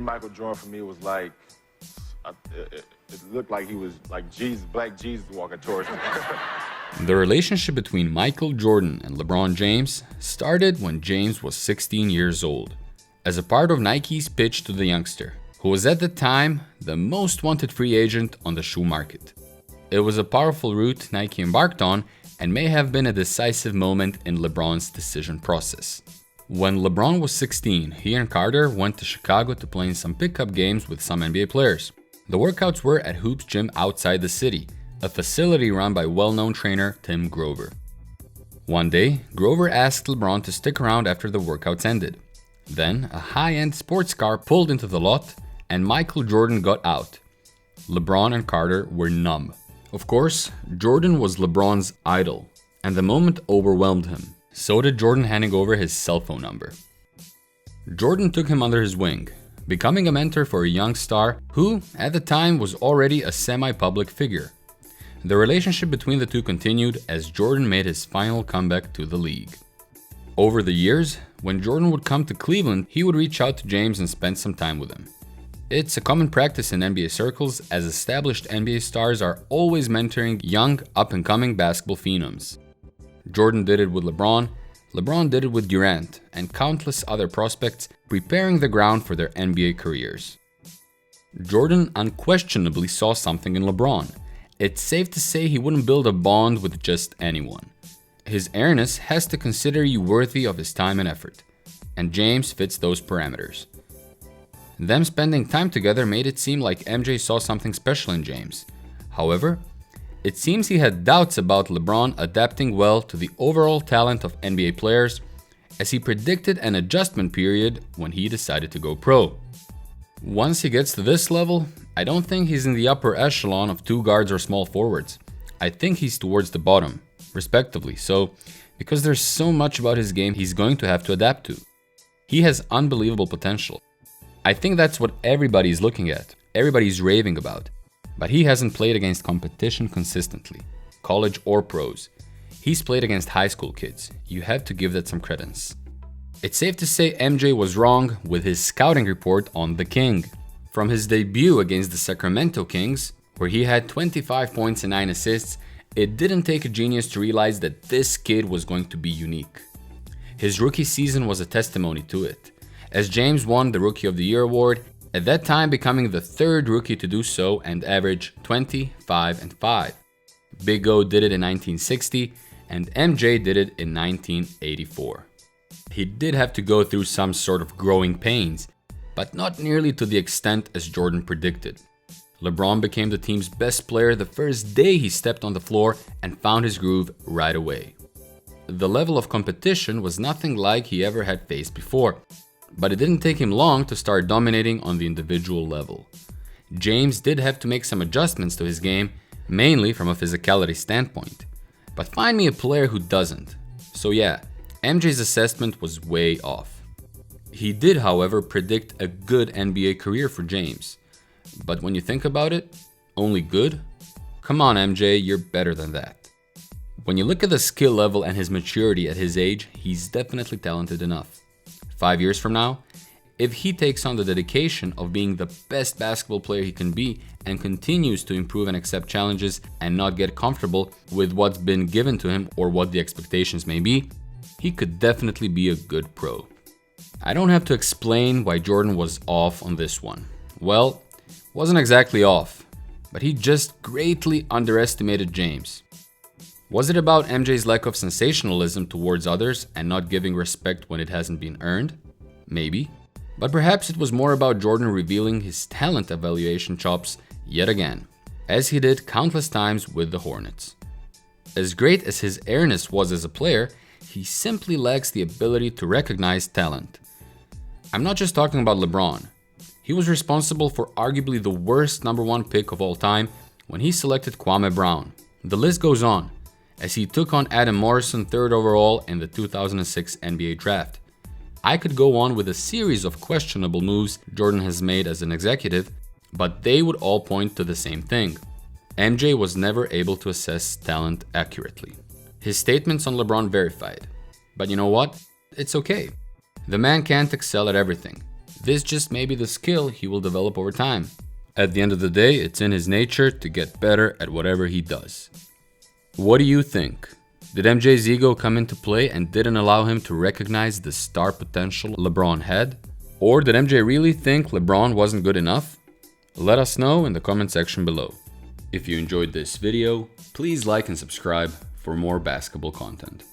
Michael Jordan for me was like, it looked like he was like Jesus, Black Jesus walking towards me. The relationship between Michael Jordan and LeBron James started when James was 16 years old, as a part of Nike's pitch to the youngster, who was at the time the most wanted free agent on the shoe market. It was a powerful route Nike embarked on and may have been a decisive moment in LeBron's decision process. When LeBron was 16, he and Carter went to Chicago to play in some pickup games with some NBA players. The workouts were at Hoop's gym outside the city, a facility run by well-known trainer Tim Grover. One day, Grover asked LeBron to stick around after the workouts ended. Then, a high-end sports car pulled into the lot, and Michael Jordan got out. LeBron and Carter were numb. Of course, Jordan was LeBron's idol, and the moment overwhelmed him. So did Jordan handing over his cell phone number. Jordan took him under his wing, becoming a mentor for a young star who, at the time, was already a semi-public figure. The relationship between the two continued as Jordan made his final comeback to the league. Over the years, when Jordan would come to Cleveland, he would reach out to James and spend some time with him. It's a common practice in NBA circles, as established NBA stars are always mentoring young, up-and-coming basketball phenoms. Jordan did it with LeBron, LeBron did it with Durant, and countless other prospects, preparing the ground for their NBA careers. Jordan unquestionably saw something in LeBron. It's safe to say he wouldn't build a bond with just anyone. His airness has to consider you worthy of his time and effort, and James fits those parameters. Them spending time together made it seem like MJ saw something special in James. However, it seems he had doubts about LeBron adapting well to the overall talent of NBA players, as he predicted an adjustment period when he decided to go pro. Once he gets to this level, I don't think he's in the upper echelon of two guards or small forwards. I think he's towards the bottom, respectively, so because there's so much about his game he's going to have to adapt to. He has unbelievable potential. I think that's what everybody's looking at, everybody's raving about. But he hasn't played against competition consistently, college or pros. He's played against high school kids. You have to give that some credence. It's safe to say MJ was wrong with his scouting report on the King. From his debut against the Sacramento Kings, where he had 25 points and 9 assists, it didn't take a genius to realize that this kid was going to be unique. His rookie season was a testimony to it, as James won the Rookie of the Year award, at that time becoming the third rookie to do so and average 20, 5, and 5. Big O did it in 1960, and MJ did it in 1984. He did have to go through some sort of growing pains, but not nearly to the extent as Jordan predicted. LeBron became the team's best player the first day he stepped on the floor and found his groove right away. The level of competition was nothing like he ever had faced before, but it didn't take him long to start dominating on the individual level. James did have to make some adjustments to his game, mainly from a physicality standpoint. But find me a player who doesn't. So yeah, MJ's assessment was way off. He did, however, predict a good NBA career for James. But when you think about it, only good? Come on, MJ, you're better than that. When you look at the skill level and his maturity at his age, he's definitely talented enough. 5 years from now, if he takes on the dedication of being the best basketball player he can be and continues to improve and accept challenges and not get comfortable with what's been given to him or what the expectations may be, he could definitely be a good pro. I don't have to explain why Jordan was off on this one. Well, wasn't exactly off, but he just greatly underestimated James. Was it about MJ's lack of sensationalism towards others and not giving respect when it hasn't been earned? Maybe. But perhaps it was more about Jordan revealing his talent evaluation chops yet again, as he did countless times with the Hornets. As great as his airness was as a player, he simply lacks the ability to recognize talent. I'm not just talking about LeBron. He was responsible for arguably the worst number 1 pick of all time when he selected Kwame Brown. The list goes on, as he took on Adam Morrison 3rd overall in the 2006 NBA draft. I could go on with a series of questionable moves Jordan has made as an executive, but they would all point to the same thing. MJ was never able to assess talent accurately. His statements on LeBron verified. But you know what? It's okay. The man can't excel at everything. this just may be the skill he will develop over time. At the end of the day, it's in his nature to get better at whatever he does. What do you think? Did MJ's ego come into play and didn't allow him to recognize the star potential LeBron had? Or did MJ really think LeBron wasn't good enough? Let us know in the comment section below. If you enjoyed this video, please like and subscribe for more basketball content.